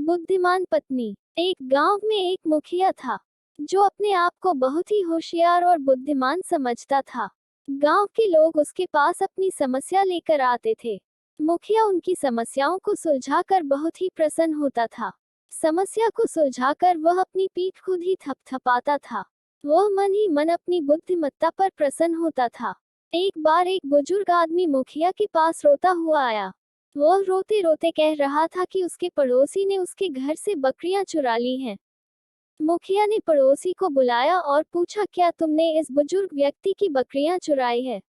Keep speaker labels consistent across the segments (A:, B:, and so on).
A: बुद्धिमान पत्नी। एक गांव में एक मुखिया था जो अपने आप को बहुत ही होशियार और बुद्धिमान समझता था। गांव के लोग उसके पास अपनी समस्या लेकर आते थे। मुखिया उनकी समस्याओं को सुलझाकर बहुत ही प्रसन्न होता था। समस्या को सुलझाकर वह अपनी पीठ खुद ही थपथपाता था। वह मन ही मन अपनी बुद्धिमत्ता पर प्रसन्न होता था। एक बार एक बुजुर्ग आदमी मुखिया के पास रोता हुआ आया। वह रोते रोते कह रहा था कि उसके पड़ोसी ने उसके घर से बकरियां चुरा ली हैं। मुखिया ने पड़ोसी को बुलाया और पूछा, क्या तुमने इस बुजुर्ग व्यक्ति की बकरियां चुराई है?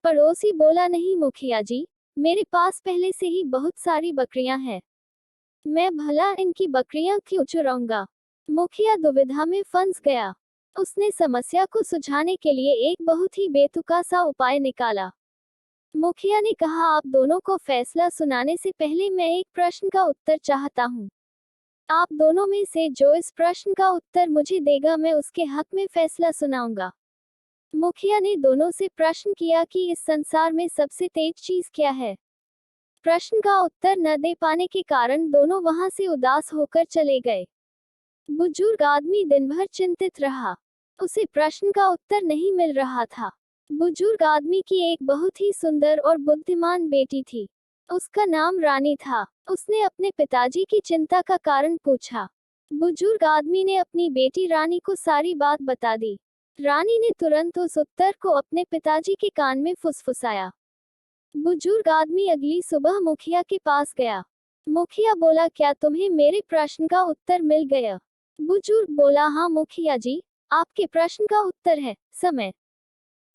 A: पड़ोसी बोला, नहीं मुखिया जी, मेरे पास पहले से ही बहुत सारी बकरियां हैं। मैं भला इनकी बकरियां क्यों चुराऊंगा? मुखिया दुविधा में फंस गया। उसने समस्या को सुलझाने के लिए एक बहुत ही बेतुका सा उपाय निकाला। मुखिया ने कहा, आप दोनों को फैसला सुनाने से पहले मैं एक प्रश्न का उत्तर चाहता हूँ। आप दोनों में से जो इस प्रश्न का उत्तर मुझे देगा मैं उसके हक में फैसला सुनाऊंगा। मुखिया ने दोनों से प्रश्न किया कि इस संसार में सबसे तेज चीज क्या है। प्रश्न का उत्तर न दे पाने के कारण दोनों वहां से उदास होकर चले गए। बुजुर्ग आदमी दिन भर चिंतित रहा। उसे प्रश्न का उत्तर नहीं मिल रहा था। बुजुर्ग आदमी की एक बहुत ही सुंदर और बुद्धिमान बेटी थी। उसका नाम रानी था। उसने अपने पिताजी की चिंता का कारण पूछा। बुजुर्ग आदमी ने अपनी बेटी रानी को सारी बात बता दी। रानी ने तुरंत उस उत्तर को अपने पिताजी के कान में फुसफुसाया। बुजुर्ग आदमी अगली सुबह मुखिया के पास गया। मुखिया बोला, क्या तुम्हें मेरे प्रश्न का उत्तर मिल गया? बुजुर्ग बोला, हाँ मुखिया जी, आपके प्रश्न का उत्तर है समय।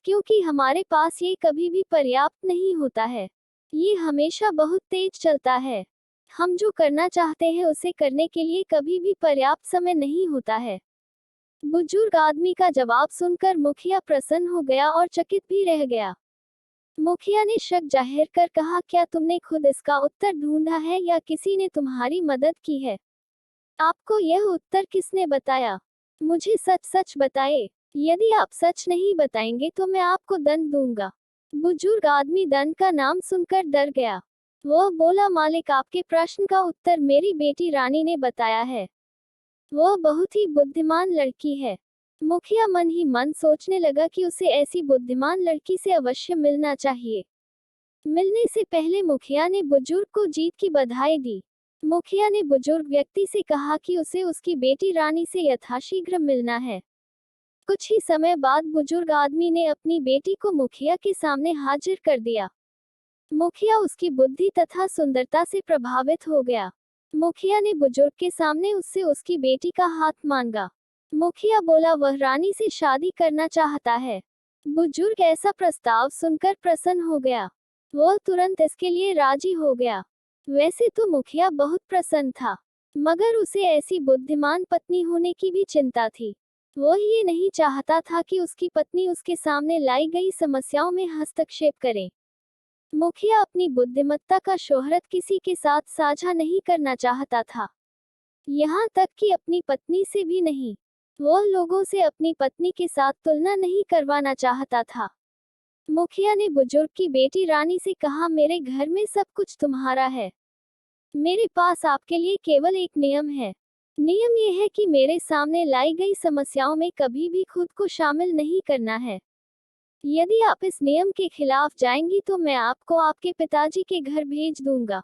A: क्योंकि हमारे पास ये कभी भी पर्याप्त नहीं होता है। ये हमेशा बहुत तेज चलता है। हम जो करना चाहते हैं उसे करने के लिए कभी भी पर्याप्त समय नहीं होता है। बुजुर्ग आदमी का जवाब सुनकर मुखिया प्रसन्न हो गया और चकित भी रह गया। मुखिया ने शक जाहिर कर कहा, क्या तुमने खुद इसका उत्तर ढूंढा है या किसी ने तुम्हारी मदद की है? आपको यह उत्तर किसने बताया? मुझे सच सच बताए। यदि आप सच नहीं बताएंगे तो मैं आपको दंड दूंगा। बुजुर्ग आदमी दंड का नाम सुनकर डर गया। वह बोला, मालिक, आपके प्रश्न का उत्तर मेरी बेटी रानी ने बताया है। वह बहुत ही बुद्धिमान लड़की है। मुखिया मन ही मन सोचने लगा कि उसे ऐसी बुद्धिमान लड़की से अवश्य मिलना चाहिए। मिलने से पहले मुखिया ने बुजुर्ग को जीत की बधाई दी। मुखिया ने बुजुर्ग व्यक्ति से कहा कि उसे उसकी बेटी रानी से यथाशीघ्र मिलना है। कुछ ही समय बाद बुजुर्ग आदमी ने अपनी बेटी को मुखिया के सामने हाजिर कर दिया। मुखिया उसकी बुद्धि तथा सुंदरता से प्रभावित हो गया। मुखिया ने बुजुर्ग के सामने उससे उसकी बेटी का हाथ मांगा। मुखिया बोला, वह रानी से शादी करना चाहता है। बुजुर्ग ऐसा प्रस्ताव सुनकर प्रसन्न हो गया। वह तुरंत इसके लिए राजी हो गया। वैसे तो मुखिया बहुत प्रसन्न था, मगर उसे ऐसी बुद्धिमान पत्नी होने की भी चिंता थी। वह ये नहीं चाहता था कि उसकी पत्नी उसके सामने लाई गई समस्याओं में हस्तक्षेप करे। मुखिया अपनी बुद्धिमत्ता का शोहरत किसी के साथ साझा नहीं करना चाहता था, यहाँ तक कि अपनी पत्नी से भी नहीं। वह लोगों से अपनी पत्नी के साथ तुलना नहीं करवाना चाहता था। मुखिया ने बुजुर्ग की बेटी रानी से कहा, मेरे घर में सब कुछ तुम्हारा है। मेरे पास आपके लिए केवल एक नियम है। नियम यह है कि मेरे सामने लाई गई समस्याओं में कभी भी खुद को शामिल नहीं करना है। यदि आप इस नियम के खिलाफ जाएंगी तो मैं आपको आपके पिताजी के घर भेज दूंगा।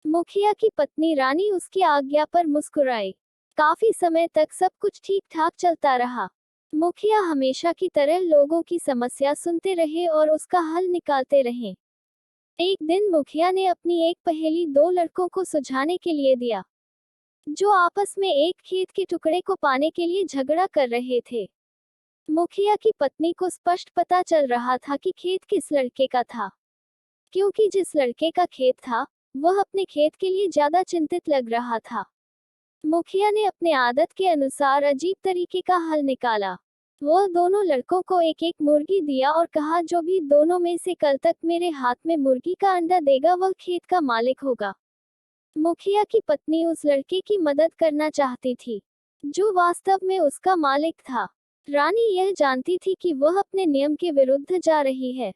A: मुखिया की पत्नी रानी उसकी आज्ञा पर मुस्कुराई। काफी समय तक सब कुछ ठीक ठाक चलता रहा। मुखिया हमेशा की तरह लोगों की समस्या सुनते रहे और उसका हल निकालते रहे। एक दिन मुखिया ने अपनी एक पहेली दो लड़कों को सुलझाने के लिए दिया, जो आपस में एक खेत के टुकड़े को पाने के लिए झगड़ा कर रहे थे। मुखिया की पत्नी को स्पष्ट पता चल रहा था कि खेत किस लड़के का था, क्योंकि जिस लड़के का खेत था वह अपने खेत के लिए ज्यादा चिंतित लग रहा था। मुखिया ने अपने आदत के अनुसार अजीब तरीके का हल निकाला। वह दोनों लड़कों को एक एक मुर्गी दिया और कहा, जो भी दोनों में से कल तक मेरे हाथ में मुर्गी का अंडा देगा वह खेत का मालिक होगा। मुखिया की पत्नी उस लड़के की मदद करना चाहती थी, जो वास्तव में उसका मालिक था। रानी यह जानती थी कि वह अपने नियम के विरुद्ध जा रही है,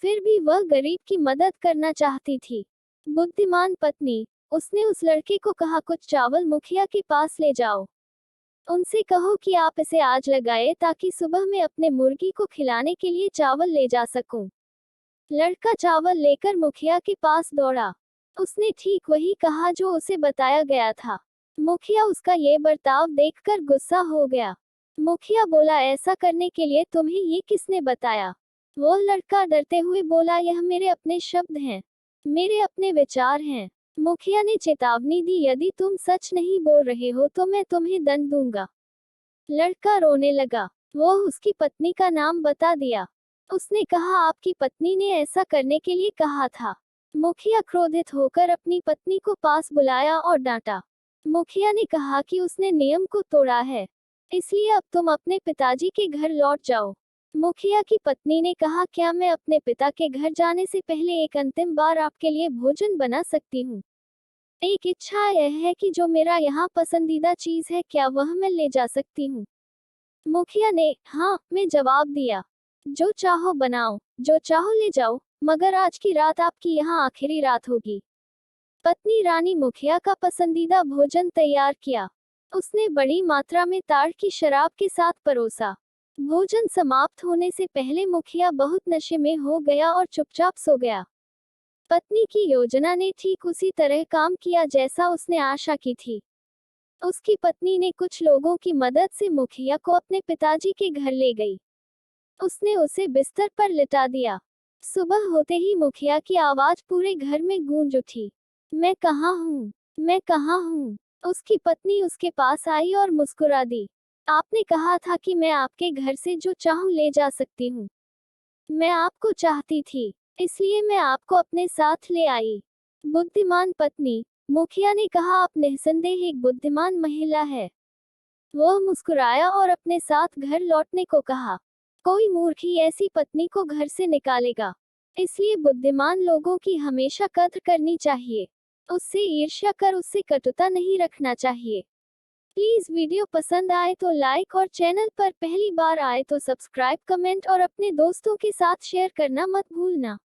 A: फिर भी वह गरीब की मदद करना चाहती थी। बुद्धिमान पत्नी। उसने उस लड़के को कहा, कुछ चावल मुखिया के पास ले जाओ। उनसे कहो कि आप इसे आज लगाए ताकि सुबह मैं अपने मुर्गी को खिलाने के लिए चावल ले जा सकूं। लड़का चावल लेकर मुखिया के पास दौड़ा। उसने ठीक वही कहा जो उसे बताया गया था। मुखिया उसका ये बर्ताव देखकर गुस्सा हो गया। मुखिया बोला, ऐसा करने के लिए तुम्हें ये किसने बताया? वो लड़का डरते हुए बोला, यह मेरे अपने शब्द हैं, मेरे अपने विचार हैं। मुखिया ने चेतावनी दी, यदि तुम सच नहीं बोल रहे हो तो मैं तुम्हें दंड दूंगा। लड़का रोने लगा। वो उसकी पत्नी का नाम बता दिया। उसने कहा, आपकी पत्नी ने ऐसा करने के लिए कहा था। मुखिया क्रोधित होकर अपनी पत्नी को पास बुलाया और डांटा। मुखिया ने कहा कि उसने नियम को तोड़ा है, इसलिए अब तुम अपने पिताजी के घर लौट जाओ। मुखिया की पत्नी ने कहा, क्या मैं अपने पिता के घर जाने से पहले एक अंतिम बार आपके लिए भोजन बना सकती हूँ? एक इच्छा यह है कि जो मेरा यहाँ पसंदीदा चीज है, क्या वह मैं ले जा सकती हूँ? मुखिया ने हाँ में जवाब दिया। जो चाहो बनाओ, जो चाहो ले जाओ, मगर आज की रात आपकी यहाँ आखिरी रात होगी। पत्नी रानी मुखिया का पसंदीदा भोजन तैयार किया। उसने बड़ी मात्रा में ताड़ की शराब के साथ परोसा। भोजन समाप्त होने से पहले मुखिया बहुत नशे में हो गया और चुपचाप सो गया। पत्नी की योजना ने ठीक उसी तरह काम किया जैसा उसने आशा की थी। उसकी पत्नी ने कुछ लोगों की मदद से मुखिया को अपने पिताजी के घर ले गई। उसने उसे बिस्तर पर लिटा दिया। सुबह होते ही मुखिया की आवाज पूरे घर में गूंज उठी, मैं कहाँ हूँ, मैं कहाँ हूँ? उसकी पत्नी उसके पास आई और मुस्कुरा दी। आपने कहा था कि मैं आपके घर से जो चाहूँ ले जा सकती हूँ। मैं आपको चाहती थी, इसलिए मैं आपको अपने साथ ले आई। बुद्धिमान पत्नी, मुखिया ने कहा, आप निस्संदेह एक बुद्धिमान महिला है। वह मुस्कुराया और अपने साथ घर लौटने को कहा। कोई मूर्ख ही ऐसी पत्नी को घर से निकालेगा, इसलिए बुद्धिमान लोगों की हमेशा कद्र करनी चाहिए। उससे ईर्ष्या कर उससे कटुता नहीं रखना चाहिए। प्लीज वीडियो पसंद आए तो लाइक और चैनल पर पहली बार आए तो सब्सक्राइब, कमेंट और अपने दोस्तों के साथ शेयर करना मत भूलना।